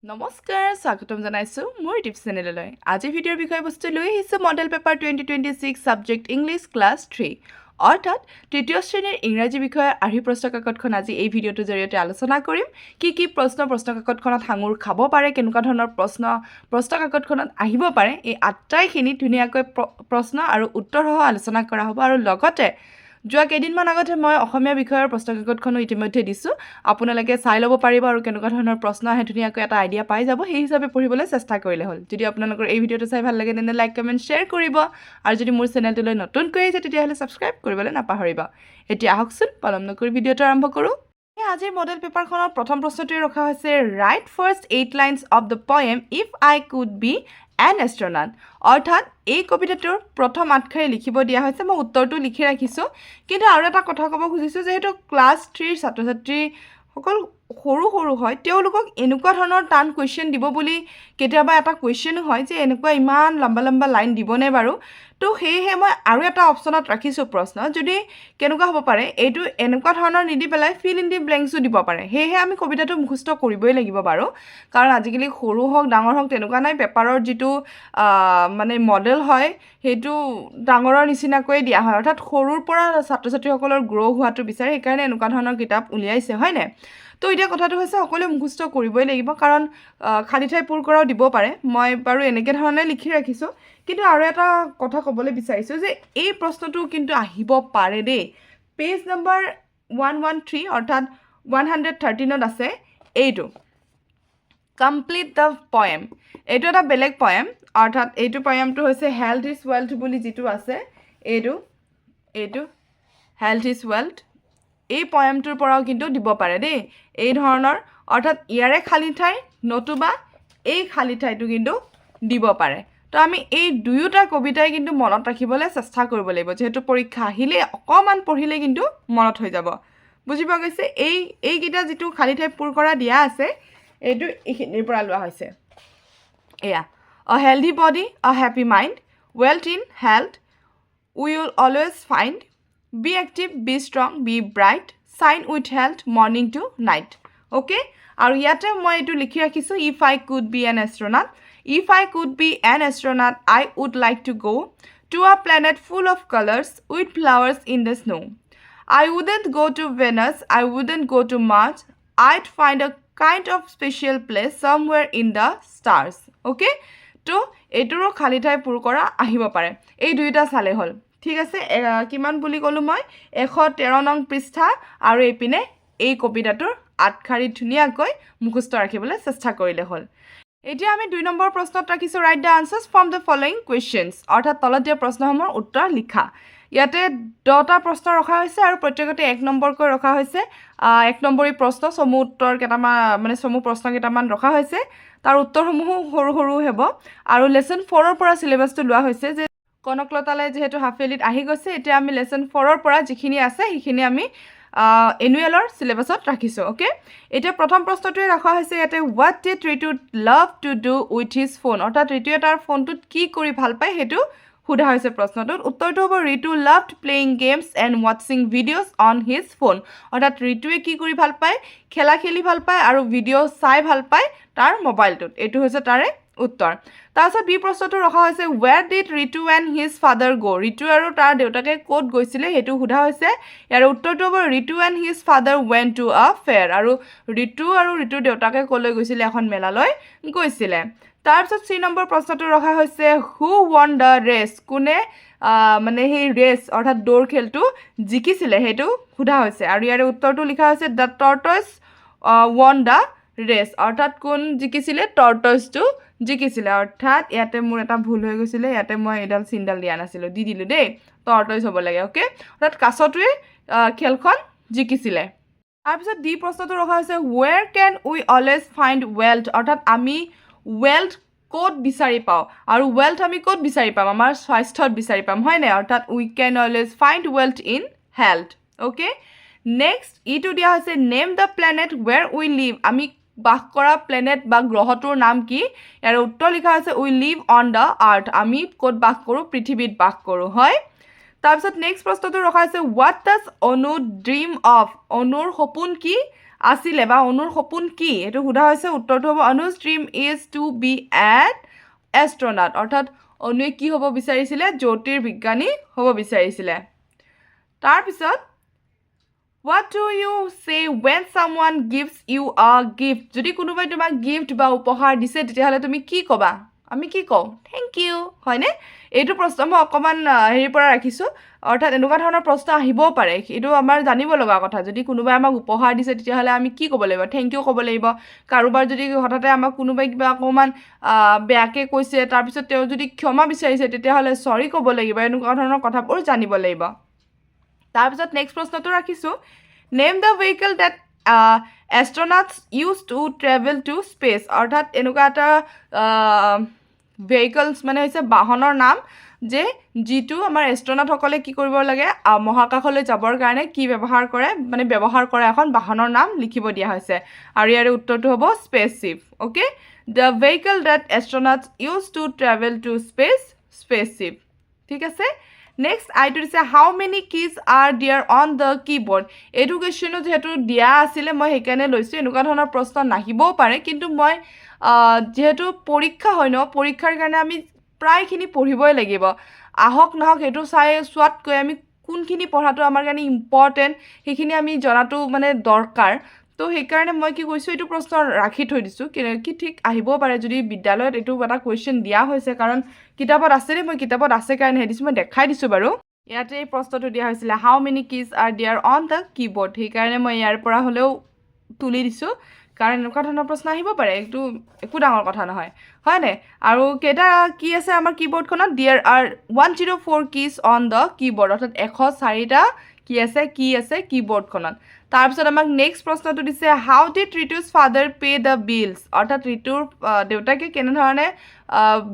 নমস্কাৰ স্বাগতম জনাইছো মোৰ ইউটিউব চেনেললৈ আজি ভিডিঅ'ৰ বিষয়বস্তু লৈ আহিছো model paper 2026 subject English class 3 অৰ্থাৎ তৃতীয় শ্ৰেণীৰ ইংৰাজী বিষয়ৰ আৰ্হি প্ৰশ্নকাকতখন আজি এই ভিডিঅ'টোৰ জৰিয়তে আলোচনা কৰিম কি প্ৰশ্নকাকতখনত সাঙুৰ খাব পাৰে কেনেকুৱা ধৰণৰ প্ৰশ্নকাকতখনত আহিব পাৰে এই আটাইখিনি ধুনীয়াকৈ প্ৰশ্ন আৰু উত্তৰসহ আলোচনা কৰা হ'ব আৰু লগতে যোৱা কেইদিনমান আগতে মই অসমীয়া বিষয়ৰ প্ৰশ্নকাকতখনো ইতিমধ্যে দিছোঁ আপোনালোকে চাই ল'ব পাৰিব আৰু কেনেকুৱা ধৰণৰ প্ৰশ্ন আহে ধুনীয়াকৈ এটা আইডিয়া পাই যাব সেই হিচাপে পঢ়িবলৈ চেষ্টা কৰিলে হ'ল যদি আপোনালোকৰ এই ভিডিঅ'টো চাই ভাল লাগে তেন্তে লাইক কমেণ্ট শ্বেয়াৰ কৰিব আৰু যদি মোৰ চেনেলটোলৈ নতুনকৈ আহিছে তেতিয়াহ'লে ছাবস্ক্ৰাইব কৰিবলৈ নাপাহৰিব এতিয়া আহকচোন পলম নকৰি ভিডিঅ'টো আৰম্ভ কৰোঁ আজিৰ মডেল পেপাৰখনৰ প্ৰথম প্ৰশ্নটোৱে ৰখা হৈছে write first 8 lines of the poem if I could be an astronaut অৰ্থাৎ এই কবিতাটোৰ প্ৰথম আঠশাৰী লিখিব দিয়া হৈছে মই উত্তৰটো লিখি ৰাখিছোঁ কিন্তু আৰু এটা কথা ক'ব খুজিছোঁ যিহেতু ক্লাছ 3ৰ ছাত্ৰ ছাত্ৰীসকল সৰু হয় তেওঁলোকক এনেকুৱা ধৰণৰ টান কুৱেশ্যন দিব বুলি কেতিয়াবা এটা কুৱেশ্যনো হয় যে এনেকুৱা ইমান লম্বা লাইন দিবনে বাৰু তো সেয়েহে মই আৰু এটা অপশ্যনত ৰাখিছোঁ প্ৰশ্ন যদি কেনেকুৱা হ'ব পাৰে এইটো এনেকুৱা ধৰণৰ নিদি পেলাই ফিল ইন দি ব্লেংকছো দিব পাৰে সেয়েহে আমি কবিতাটো মুখস্থ কৰিবই লাগিব বাৰু কাৰণ আজিকালি সৰু হওক ডাঙৰ হওক তেনেকুৱা নাই পেপাৰৰ যিটো মানে মডেল হয় সেইটো ডাঙৰৰ নিচিনাকৈয়ে দিয়া হয় অৰ্থাৎ সৰুৰ পৰা ছাত্ৰ ছাত্ৰীসকলৰ গ্ৰ' হোৱাটো বিচাৰে সেইকাৰণে এনেকুৱা ধৰণৰ কিতাপ উলিয়াইছে হয়নে তো এতিয়া কথাটো হৈছে সকলোৱে মুখস্থ কৰিবই লাগিব কাৰণ খালী ঠাই পূৰ কৰাও দিব পাৰে মই বাৰু এনেকৈ ধৰণে লিখি ৰাখিছোঁ কিন্তু আৰু এটা কথা ক'বলৈ বিচাৰিছোঁ যে এই প্ৰশ্নটো কিন্তু আহিব পাৰে দেই পেজ নম্বৰ 113 অৰ্থাৎ 113ত আছে এইটো কমপ্লিট দ্য পয়েম এইটো এটা বেলেগ পয়েম অৰ্থাৎ এইটো পয়েমটো হৈছে হেল্থ ইজ ৱেল্থ বুলি যিটো আছে এইটো হেল্থ ইজ ৱেল্থ এই পয়েমটোৰ পৰাও কিন্তু দিব পাৰে দেই এই ধৰণৰ অৰ্থাৎ ইয়াৰে খালী ঠাই নতুবা এই খালী ঠাইটো কিন্তু দিব পাৰে তো আমি এই দুয়োটা কবিতাই কিন্তু মনত ৰাখিবলৈ চেষ্টা কৰিব লাগিব যেহেতু পৰীক্ষা আহিলে অকণমান পঢ়িলে কিন্তু মনত হৈ যাব বুজি পোৱা গৈছে এইকেইটা যিটো খালী ঠাই পূৰ কৰা দিয়া আছে এইটো এইখিনিৰ পৰা লোৱা হৈছে এয়া a healthy body a happy mind wealth in health we will always find be active be strong be bright shine with health morning to night okay আৰু ইয়াতে মই এইটো লিখি ৰাখিছোঁ if I could be an astronaut if I could be an astronaut I would like to go' to a planet full of colours with flowers in the snow' I wouldn't go to Venus, I wouldn't go to Mars, I'd find a kind of special place somewhere in the stars. Okay? তো এইটোৰো খালী ঠাই পূৰ কৰা আহিব পাৰে এই দুইটা চালে হ'ল ঠিক আছে কিমান বুলি ক'লোঁ মই 113 নং পৃষ্ঠা আৰু এইপিনে এই কবিতাটোৰ আঠশাৰী ধুনীয়াকৈ মুখস্থ ৰাখিবলৈ চেষ্টা কৰিলে হ'ল এতিয়া আমি 2 নম্বৰ প্ৰশ্নত ৰাখিছোঁ right the answers from the following questions অৰ্থাৎ তলত দিয়া প্ৰশ্নসমূহৰ উত্তৰ লিখা ইয়াতে 10টা প্ৰশ্ন ৰখা হৈছে আৰু প্ৰত্যেকতে 1 নম্বৰকৈ ৰখা হৈছে 1 নম্বৰী প্ৰশ্ন চমু উত্তৰ কেইটামান মানে চমু প্ৰশ্ন কেইটামান ৰখা হৈছে তাৰ উত্তৰসমূহো সৰু হ'ব আৰু লেসন 4ৰ পৰা সিলেবাসটো লোৱা হৈছে যে কনকলতালৈ যেহেতু হাফ ইয়াৰলিত আহি গৈছে এতিয়া আমি লেসন 4ৰ পৰা যিখিনি আছে সেইখিনি আমি এনুৱেলৰ সিলেবাসত ৰাখিছোঁ ওকে এতিয়া প্ৰথম প্ৰশ্নটোৱে ৰখা হৈছে ইয়াতে what did Ritu love to do with his phone অৰ্থাৎ ৰিতুৱে তাৰ ফোনটোত কি কৰি ভাল পায় সেইটো সোধা হৈছে প্ৰশ্নটোত উত্তৰটো হ'ব Ritu loved playing games and ৱাচিং ভিডিঅ'জ অন হিজ ফোন অৰ্থাৎ ৰিতুৱে কি কৰি ভাল পায় খেলা খেলি ভাল পায় আৰু ভিডিঅ' চাই ভাল পায় তাৰ মোবাইলটোত এইটো হৈছে তাৰে উত্তৰ তাৰপিছত বি প্ৰশ্নটো ৰখা হৈছে where did Ritu and his father go' Ritu আৰু তাৰ দেউতাকে ক'ত গৈছিলে সেইটো সোধা হৈছে ইয়াৰ উত্তৰটো হ'ব Ritu and his father went to a fair আৰু ৰিতুৰ দেউতাকে ক'লৈ গৈছিলে এখন মেলালৈ গৈছিলে তাৰপিছত 3 নম্বৰ প্ৰশ্নটো ৰখা হৈছে হু ৱন দ্য ৰেচ কোনে মানে সেই ৰেচ অৰ্থাৎ দৌৰ খেলটো জিকিছিলে সেইটো সোধা হৈছে আৰু ইয়াৰে উত্তৰটো লিখা হৈছে the tortoise won the race অৰ্থাৎ কোন জিকিছিলে টৰ্টইজটো জিকিছিলে অৰ্থাৎ ইয়াতে মোৰ এটা ভুল হৈ গৈছিলে ইয়াতে মই এডাল চিনডাল দিয়া নাছিলোঁ দি দিলোঁ দেই টৰ্টইজ হ'ব লাগে অ'কে অৰ্থাৎ কাছটোৱে খেলখন জিকিছিলে তাৰপিছত ডি প্ৰশ্নটো ৰখা হৈছে ৱেৰ কেন উই অলৱেজ ফাইণ্ড ৱেল্থ অৰ্থাৎ আমি ৱেল্থ ক'ত বিচাৰি পাওঁ আৰু ৱেল্থ আমি ক'ত বিচাৰি পাম আমাৰ স্বাস্থ্যত বিচাৰি পাম হয় নাই অৰ্থাৎ we can always find wealth in health okay next ইটো দিয়া হৈছে name the planet where we live আমি বাস কৰা প্লেনেট বা গ্ৰহটোৰ নাম কি ইয়াৰ উত্তৰ লিখা হৈছে উই লিভ অন দ্য আৰ্থ আমি ক'ত বাস কৰোঁ পৃথিৱীত বাস কৰোঁ হয় তাৰপিছত নেক্সট প্ৰশ্নটো ৰখা হৈছে হোৱাট ডাজ অনু ড্ৰিম অফ অনুৰ সপোন কি আছিলে বা অনুৰ সপোন কি এইটো সোধা হৈছে উত্তৰটো হ'ব Anu's dream is to be an astronaut অৰ্থাৎ অনুৱে কি হ'ব বিচাৰিছিলে জ্যোতিৰ্বিজ্ঞানী হ'ব বিচাৰিছিলে তাৰপিছত What do you say when someone gives you a gift? যদি কোনোবাই তোমাক গিফট বা উপহাৰ দিছে তেতিয়াহ'লে তুমি কি ক'বা আমি কি কওঁ থেংক ইউ হয়নে এইটো প্ৰশ্ন মই অকণমান হেৰিৰ পৰা ৰাখিছোঁ অৰ্থাৎ এনেকুৱা ধৰণৰ প্ৰশ্ন আহিবও পাৰে এইটো আমাৰ জানিব লগা কথা যদি কোনোবাই আমাক উপহাৰ দিছে তেতিয়াহ'লে আমি কি ক'ব লাগিব থেংক ইউ ক'ব লাগিব কাৰোবাৰ যদি হঠাতে আমাক কোনোবাই কিবা অকণমান বেয়াকৈ কৈছে তাৰপিছত তেওঁ যদি ক্ষমা বিচাৰিছে তেতিয়াহ'লে চৰি ক'ব লাগিব এনেকুৱা ধৰণৰ কথাবোৰ জানিব লাগিব তাৰপিছত নেক্সট প্ৰশ্নটো ৰাখিছোঁ name the vehicle that astronauts use to travel to space অৰ্থাৎ এনেকুৱা এটা ভেহিকলছ মানে হৈছে বাহনৰ নাম যে যিটো আমাৰ এষ্ট্ৰনাটসকলে কি কৰিব লাগে মহাকাশলৈ যাবৰ কাৰণে কি ব্যৱহাৰ কৰে এখন বাহনৰ নাম লিখিব দিয়া হৈছে আৰু ইয়াৰে উত্তৰটো হ'ব spaceship okay the vehicle that astronauts use to travel to spaceship ঠিক আছে নেক্সট আইটো দিছে how many keys are there on the keyboard এইটো কুৱেশ্যনো যিহেতু দিয়া আছিলে মই সেইকাৰণে লৈছোঁ এনেকুৱা ধৰণৰ প্ৰশ্ন নাহিবও পাৰে কিন্তু মই যিহেতু পৰীক্ষা হয় ন পৰীক্ষাৰ কাৰণে আমি প্ৰায়খিনি পঢ়িবই লাগিব আহক নাহক সেইটো চোৱাতকৈ আমি কোনখিনি পঢ়াটো আমাৰ কাৰণে ইম্পৰ্টেণ্ট সেইখিনি আমি জনাটো মানে দৰকাৰ তো সেইকাৰণে মই কি কৈছোঁ এইটো প্ৰশ্ন ৰাখি থৈ দিছোঁ কি ঠিক আহিবও পাৰে যদি বিদ্যালয়ত এইটো এটা কুৱেশ্যন দিয়া হৈছে কাৰণ কিতাপত আছেনে মই কিতাপত আছে কাৰণেহে দিছোঁ মই দেখাই দিছোঁ বাৰু ইয়াতে এই প্ৰশ্নটো দিয়া হৈছিলে how many keys are there on the keyboard সেইকাৰণে মই ইয়াৰ পৰা হ'লেও তুলি দিছোঁ কাৰণ এনেকুৱা ধৰণৰ প্ৰশ্ন আহিব পাৰে এইটো একো ডাঙৰ কথা নহয় হয়নে আৰু কেইটা কি আছে আমাৰ কীবৰ্ডখনত there are 104 keys on the keyboard অৰ্থাৎ 104টা কি আছে কীবৰ্ডখনত তাৰপিছত আমাক নেক্সট প্ৰশ্নটো দিছে how did Ritu's father pay the bills অৰ্থাৎ ৰিতুৰ দেউতাকে কেনেধৰণে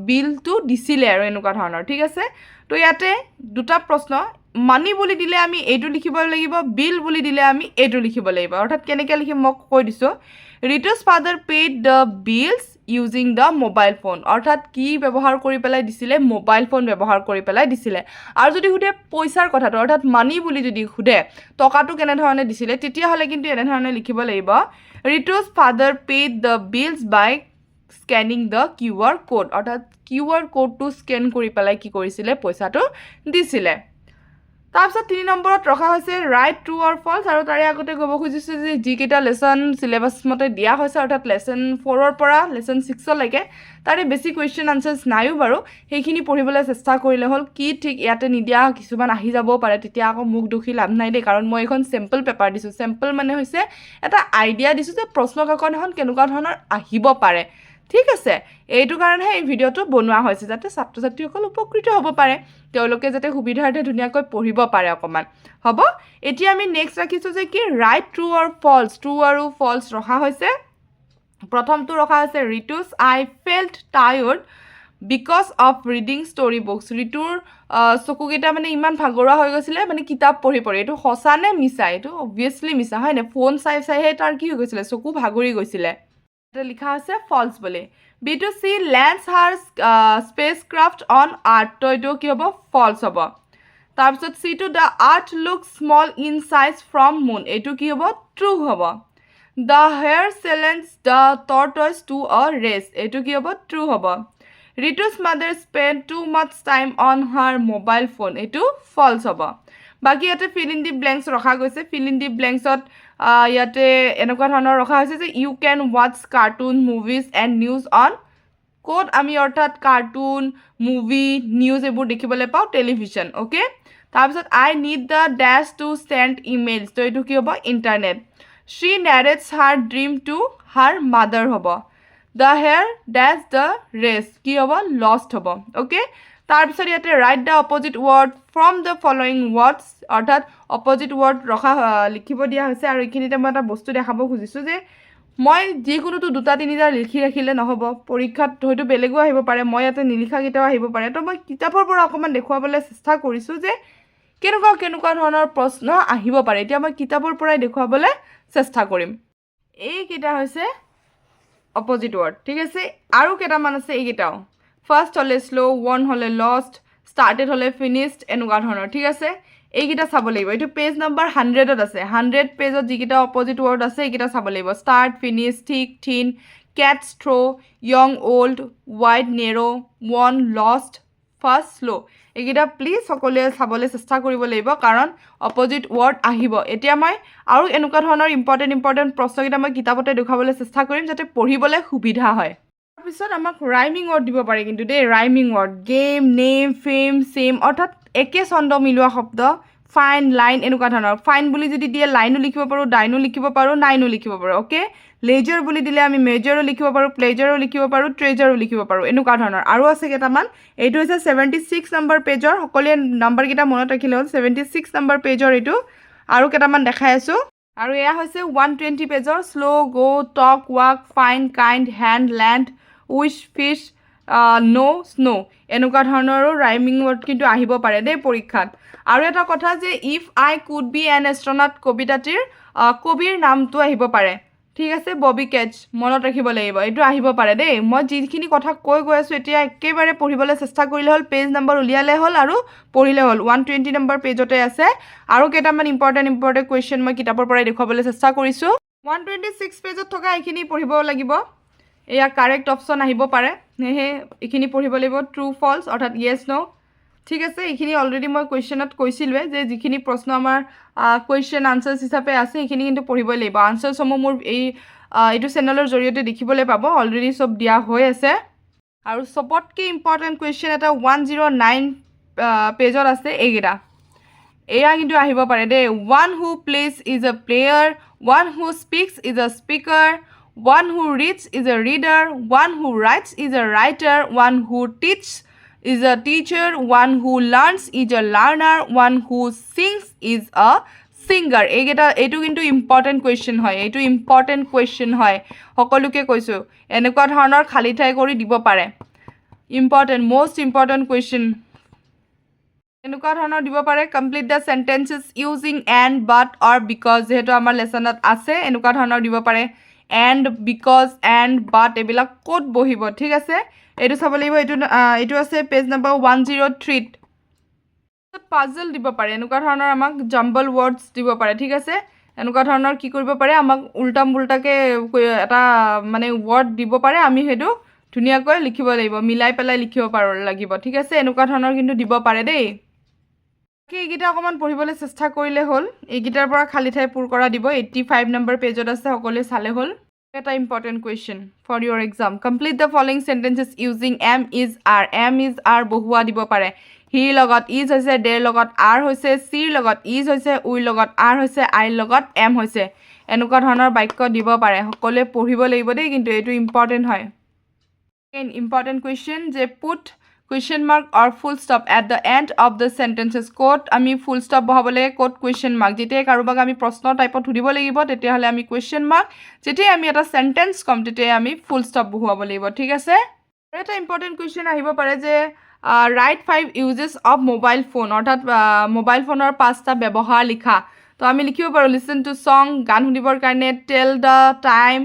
বিলটো দিছিলে আৰু এনেকুৱা ধৰণৰ ঠিক আছে তো ইয়াতে দুটা প্ৰশ্ন মানি বুলি দিলে আমি এইটো লিখিব লাগিব বিল বুলি দিলে আমি এইটো লিখিব লাগিব অৰ্থাৎ কেনেকৈ লিখিম মই কৈ দিছোঁ Ritu's father paid the bills using the mobile phone অৰ্থাৎ কি ব্যৱহাৰ কৰি পেলাই দিছিলে মোবাইল ফোন ব্যৱহাৰ কৰি পেলাই দিছিলে আৰু যদি সোধে পইচাৰ কথাটো অৰ্থাৎ মানি বুলি যদি সোধে টকাটো কেনেধৰণে দিছিলে তেতিয়াহ'লে কিন্তু এনেধৰণে লিখিব লাগিব Ritu's father paid the bills by scanning the QR code অৰ্থাৎ QR কোডটো স্কেন কৰি পেলাই কি কৰিছিলে পইচাটো দিছিলে তাৰপিছত 3 নম্বৰত ৰখা হৈছে ৰাইট ট্ৰু অৰ ফলছ আৰু তাৰে আগতে ক'ব খুজিছোঁ যে যিকেইটা লেচন চিলেবাছ মতে দিয়া হৈছে অৰ্থাৎ লেচন 4ৰ পৰা লেচন 6লৈকে তাৰে বেছি কুৱেশ্যন আনচাৰ্ছ নাইও বাৰু সেইখিনি পঢ়িবলৈ চেষ্টা কৰিলে হ'ল কি ঠিক ইয়াতে নিদিয়া কিছুমান আহি যাবও পাৰে তেতিয়া আকৌ মোক দুখী লাভ নাই দেই কাৰণ মই এখন চেম্পল পেপাৰ দিছোঁ চেম্পল মানে হৈছে এটা আইডিয়া দিছোঁ যে প্ৰশ্ন কাকত এখন কেনেকুৱা ধৰণৰ আহিব পাৰে ঠিক আছে এইটো কাৰণেহে এই ভিডিঅ'টো বনোৱা হৈছে যাতে ছাত্ৰ ছাত্ৰীসকল উপকৃত হ'ব পাৰে তেওঁলোকে যাতে সুবিধাৰ্থে ধুনীয়াকৈ পঢ়িব পাৰে অকণমান হ'ব এতিয়া আমি নেক্সট ৰাখিছোঁ যে কি write true or false true আৰু ফলছ ৰখা হৈছে প্ৰথমটো ৰখা হৈছে Ritu's eye felt tired because of reading story books ৰিতুৰ চকুকেইটা মানে ইমান ভাগৰুৱা হৈ গৈছিলে মানে কিতাপ পঢ়ি এইটো সঁচা নে মিছা এইটো অবভিয়াছলি মিছা হয়নে ফোন চাইহে তাৰ কি হৈ গৈছিলে চকু ভাগৰি গৈছিলে লিখা হৈছে ফলছ বুলি B2C lands her spacecraft on Earth তো এইটো কি হ'ব ফলছ হ'ব তাৰপিছত C2 the Earth looks small in size from moon এইটো কি হ'ব ট্ৰু হ'ব the hare challenged the tortoise to a race এইটো কি হ'ব ট্ৰু হ'ব Ritu's mother spent too much time on her mobile phone এইটো ফলছ হ'ব বাকি ইয়াতে fill in the blanks ৰখা গৈছে fill in the blanksত ইয়াতে এনেকুৱা ধৰণৰ ৰখা হৈছে যে you can watch cartoon movies and news on ক'ত আমি অৰ্থাৎ কাৰ্টুন মুভি নিউজ এইবোৰ দেখিবলৈ পাওঁ টেলিভিশ্যন অ'কে তাৰপিছত I need the dash to send emails তো এইটো কি হ'ব internet she narrates her dream to her mother হ'ব the hare dash the race কি হ'ব লষ্ট হ'ব অ'কে তাৰপিছত ইয়াতে write the opposite word from the following words অৰ্থাৎ অপজিট ৱৰ্ড লিখিব দিয়া হৈছে আৰু এইখিনিতে মই এটা বস্তু দেখাব খুজিছোঁ যে মই যিকোনোতো 2-3টা লিখি ৰাখিলে নহ'ব পৰীক্ষাত হয়তো বেলেগো আহিব পাৰে মই ইয়াতে নিলিখাকেইটাও আহিব পাৰে তো মই কিতাপৰ পৰা অকণমান দেখুৱাবলৈ চেষ্টা কৰিছোঁ যে কেনেকুৱা ধৰণৰ প্ৰশ্ন আহিব পাৰে এতিয়া মই কিতাপৰ পৰাই দেখুৱাবলৈ চেষ্টা কৰিম এইকেইটা হৈছে অপজিট ৱৰ্ড ঠিক আছে আৰু কেইটামান আছে এইকেইটাও ফাৰ্ষ্ট হ'লে শ্ল' ৱন হ'লে লষ্ট ষ্টাৰ্টেড হ'লে ফিনিছড এনেকুৱা ধৰণৰ ঠিক আছে এইকেইটা চাব লাগিব এইটো পেজ নাম্বাৰ 100ত আছে 100 পেজত যিকেইটা অপজিট ৱৰ্ড আছে এইকেইটা চাব লাগিব start finish thick thin catch throw young old wide narrow' won lost first slow' এইকেইটা প্লিজ সকলোৱে চাবলৈ চেষ্টা কৰিব লাগিব কাৰণ অপজিট ৱৰ্ড আহিব এতিয়া মই আৰু এনেকুৱা ধৰণৰ ইম্পৰ্টেণ্ট প্ৰশ্নকেইটা মই কিতাপতে দেখুৱাবলৈ চেষ্টা কৰিম যাতে পঢ়িবলৈ সুবিধা হয় তাৰপিছত আমাক ৰাইমিং ৱৰ্ড দিব পাৰে কিন্তু they rhyming word game name fame same অৰ্থাৎ একে ছন্দ মিলোৱা শব্দ ফাইন লাইন এনেকুৱা ধৰণৰ ফাইন বুলি যদি দিয়ে লাইনো লিখিব পাৰোঁ ডাইনো লিখিব পাৰোঁ নাইনো লিখিব পাৰোঁ অ'কে লেজাৰ বুলি দিলে আমি মেজৰো লিখিব পাৰোঁ প্লেজাৰো লিখিব পাৰোঁ ট্ৰেজাৰো লিখিব পাৰোঁ এনেকুৱা ধৰণৰ আৰু আছে কেইটামান এইটো হৈছে 76 নম্বৰ পেজৰ সকলোৱে নাম্বাৰকেইটা মনত ৰাখিলে হ'ল 76 নম্বৰ পেজৰ এইটো আৰু কেইটামান দেখাই আছোঁ আৰু এয়া হৈছে 120 পেজৰ slow' go' talk walk fine kind hand land wish fish no' snow' এনেকুৱা ধৰণৰো ৰাইমিং ৱৰ্ড কিন্তু আহিব পাৰে দেই পৰীক্ষাত আৰু এটা কথা যে if I could be N astronaut কবিতাটিৰ কবিৰ নামটো আহিব পাৰে ঠিক আছে ববি কেটছ মনত ৰাখিব লাগিব এইটো আহিব পাৰে দেই মই যিখিনি কথা কৈ গৈ আছোঁ এতিয়া একেবাৰে পঢ়িবলৈ চেষ্টা কৰিলে হ'ল পেজ নম্বৰ উলিয়ালে হ'ল আৰু পঢ়িলে হ'ল 120 নম্বৰ পেজতে আছে আৰু কেইটামান ইম্পৰ্টেণ্ট কুৱেশ্যন মই কিতাপৰ পৰাই দেখুৱাবলৈ চেষ্টা কৰিছোঁ 126 পেজত থকা এইখিনি পঢ়িব লাগিব এয়া কাৰেক্ট অপশ্যন আহিব পাৰে সেয়েহে এইখিনি পঢ়িব লাগিব ট্ৰু ফলছ অৰ্থাৎ য়েছ ন' ঠিক আছে এইখিনি অলৰেডি মই কুৱেশ্যনত কৈছিলোঁৱে যে যিখিনি প্ৰশ্ন আমাৰ কুৱেশ্যন আনচাৰ্ছ হিচাপে আছে সেইখিনি কিন্তু পঢ়িবই লাগিব আনচাৰ্ছসমূহ মোৰ এইটো চেনেলৰ জৰিয়তে দেখিবলৈ পাব অলৰেডি চব দিয়া হৈ আছে আৰু চবতকৈ ইম্পৰ্টেণ্ট কুৱেশ্যন এটা 109 পেজত আছে এইকেইটা এয়া কিন্তু আহিব পাৰে they one who plays is a player one who speaks is a speaker one who reads is a reader, one who writes is a writer, one who teaches is a teacher, one who learns is a learner, one who sings is a singer. এইটো কিন্তু important question হয় এইটো important question হয় সকলোকে কৈছোঁ এনেকুৱা ধৰণৰ খালী ঠাই কৰি দিব পাৰে ইম্পৰ্টেণ্ট মষ্ট ইম্পৰ্টেণ্ট কুৱেশ্যন এনেকুৱা ধৰণৰ দিব পাৰে complete the sentences using and but or because যিহেতু আমাৰ লেচনত আছে এনেকুৱা ধৰণৰ দিব পাৰে এণ্ড বিকজ এণ্ড বাট এইবিলাক ক'ত বহিব ঠিক আছে এইটো চাব লাগিব এইটো আছে পেজ নম্বৰ 103ত পাজল দিব পাৰে এনেকুৱা ধৰণৰ আমাক জাম্বল ৱৰ্ডছ দিব পাৰে ঠিক আছে এনেকুৱা ধৰণৰ কি কৰিব পাৰে আমাক উল্টা মুল্টাকৈ এটা মানে ৱৰ্ড দিব পাৰে আমি সেইটো ধুনীয়াকৈ লিখিব লাগিব মিলাই পেলাই লিখিব লাগিব ঠিক আছে এনেকুৱা ধৰণৰ কিন্তু দিব পাৰে দেই এইকেইটা অকণমান পঢ়িবলৈ চেষ্টা কৰিলে হ'ল এইকেইটাৰ পৰা খালী ঠাই পূৰ কৰা দিব 85 নম্বৰ পেজত আছে সকলোৱে চালে হ'ল এটা important question for your exam complete the following sentences using am is are বহুৱা দিব পাৰে হিৰ লগত ইজ হৈছে দেৰ লগত আৰ হৈছে চিৰ লগত ইজ হৈছে উইৰ লগত আৰ হৈছে আইৰ লগত এম হৈছে এনেকুৱা ধৰণৰ বাক্য দিব পাৰে সকলোৱে পঢ়িব লাগিব দেই কিন্তু এইটো ইম্পৰ্টেণ্ট হয় ইম্পৰ্টেণ্ট কুৱেশ্যন যে put question mark or full stop at the end of the sentences ক'ত আমি ফুল ষ্টপ বহাব লাগে ক'ত কুৱেশ্যন মাৰ্ক যেতিয়াই কাৰোবাক আমি প্ৰশ্ন টাইপত সুধিব লাগিব তেতিয়াহ'লে আমি কুৱেশ্যন মাৰ্ক যেতিয়াই আমি এটা চেণ্টেঞ্চ ক'ম তেতিয়াই আমি ফুল ষ্টপ বহুৱাব লাগিব ঠিক আছে আৰু এটা ইম্পৰ্টেণ্ট কুৱেশ্যন আহিব পাৰে যে right 5 uses of mobile phone অৰ্থাৎ মোবাইল ফোনৰ 5টা ব্যৱহাৰ লিখা তো আমি লিখিব পাৰোঁ লিচন টু ছং গান শুনিবৰ কাৰণে টেল দ্য টাইম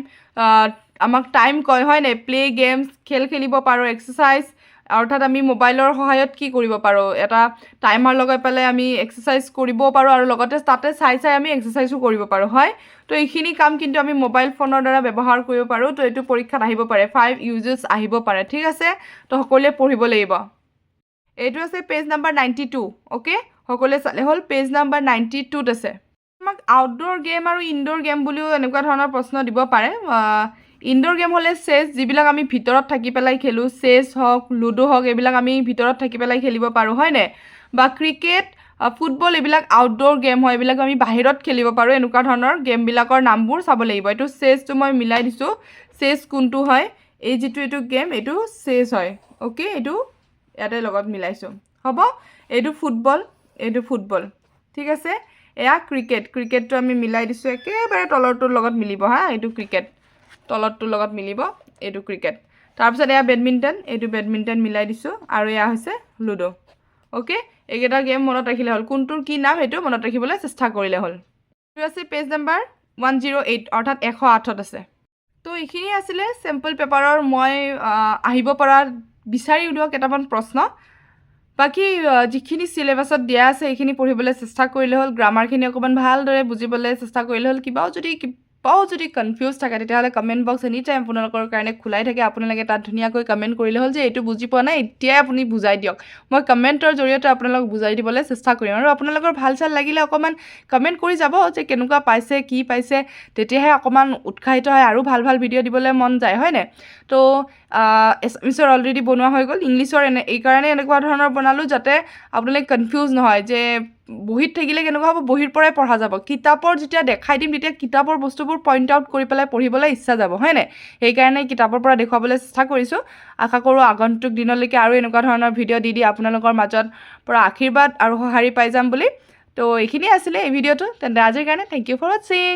আমাক টাইম কয় হয় নাই প্লে গেমছ খেল খেলিব পাৰোঁ এক্সাৰচাইজ অৰ্থাৎ আমি মোবাইলৰ সহায়ত কি কৰিব পাৰোঁ এটা টাইমাৰ লগাই পেলাই আমি এক্সাৰচাইজ কৰিবও পাৰোঁ আৰু লগতে তাতে চাই আমি এক্সাৰচাইজো কৰিব পাৰোঁ হয় তো এইখিনি কাম কিন্তু আমি মোবাইল ফোনৰ দ্বাৰা ব্যৱহাৰ কৰিব পাৰোঁ তো এইটো পৰীক্ষাত আহিব পাৰে 5 ইউজেছ আহিব পাৰে ঠিক আছে তো সকলোৱে পঢ়িব লাগিব এইটো আছে পেজ নম্বৰ 92 অ'কে সকলোৱে চালে হ'ল পেজ নম্বৰ 92ত আছে আমাক আউটডোৰ গেম আৰু ইনডোৰ গেম বুলিও এনেকুৱা ধৰণৰ প্ৰশ্ন দিব পাৰে ইনডোৰ গেম হ'লে চেছ যিবিলাক আমি ভিতৰত থাকি পেলাই খেলোঁ চেছ হওক লুডো হওক এইবিলাক আমি ভিতৰত থাকি পেলাই খেলিব পাৰোঁ হয়নে বা ক্ৰিকেট ফুটবল এইবিলাক আউটডোৰ গেম হয় এইবিলাক আমি বাহিৰত খেলিব পাৰোঁ এনেকুৱা ধৰণৰ গেমবিলাকৰ নামবোৰ চাব লাগিব এইটো চেছটো মই মিলাই দিছোঁ চেছ কোনটো হয় এই যিটো এইটো গেম এইটো চেছ হয় অ'কে এইটো ইয়াতে লগত মিলাইছোঁ হ'ব এইটো ফুটবল ঠিক আছে এয়া ক্ৰিকেটটো আমি মিলাই দিছোঁ একেবাৰে তলৰটোৰ লগত মিলিব হা এইটো ক্ৰিকেট তলৰটোৰ লগত মিলিব এইটো ক্ৰিকেট তাৰপিছত এয়া বেডমিণ্টন মিলাই দিছোঁ আৰু এয়া হৈছে লুডো অ'কে এইকেইটা গেম মনত ৰাখিলে হ'ল কোনটোৰ কি নাম সেইটো মনত ৰাখিবলৈ চেষ্টা কৰিলে হ'ল এইটো আছে পেজ নম্বৰ 108 অৰ্থাৎ 108ত আছে তো এইখিনি আছিলে চেম্পল পেপাৰৰ মই আহিব পৰা বিচাৰি উলিওৱা কেইটামান প্ৰশ্ন বাকী যিখিনি চিলেবাছত দিয়া আছে সেইখিনি পঢ়িবলৈ চেষ্টা কৰিলে হ'ল গ্ৰামাৰখিনি অকণমান ভালদৰে বুজিবলৈ চেষ্টা কৰিলে হ'ল কিবাও যদি কনফিউজ থাকে তেতিয়াহ'লে কমেণ্ট বক্স এনি টাইম আপোনালোকৰ কাৰণে খোলাই থাকে আপোনালোকে তাত ধুনীয়াকৈ কমেণ্ট কৰিলে হ'ল যে এইটো বুজি পোৱা নাই এতিয়াই আপুনি বুজাই দিয়ক মই কমেণ্টৰ জৰিয়তে আপোনালোকক বুজাই দিবলৈ চেষ্টা কৰিম আৰু আপোনালোকৰ ভাল চাল লাগিলে অকণমান কমেণ্ট কৰি যাব যে কেনেকুৱা পাইছে কি পাইছে তেতিয়াহে অকণমান উৎসাহিত হয় আৰু ভাল ভাল ভিডিঅ' দিবলৈ মন যায় হয়নে তো এছামিছৰ অলৰেডি বনোৱা হৈ গ'ল ইংলিছৰ এইকাৰণে এনেকুৱা ধৰণৰ বনালোঁ যাতে আপোনালোকে কনফিউজ নহয় যে বহীত থাকিলে কেনেকুৱা হ'ব বহীৰ পৰাই পঢ়া যাব কিতাপৰ যেতিয়া দেখাই দিম তেতিয়া কিতাপৰ বস্তুবোৰ পইণ্ট আউট কৰি পেলাই পঢ়িবলৈ ইচ্ছা যাব হয়নে সেইকাৰণে কিতাপৰ পৰা দেখুৱাবলৈ চেষ্টা কৰিছোঁ আশা কৰোঁ আগন্তুক দিনলৈকে আৰু এনেকুৱা ধৰণৰ ভিডিঅ' দি আপোনালোকৰ মাজত পৰা আশীৰ্বাদ আৰু সঁহাৰি পাই যাম বুলি তো এইখিনিয়ে আছিলে এই ভিডিঅ'টো তেন্তে আজিৰ কাৰণে থেংক ইউ ফৰ ৱাচিং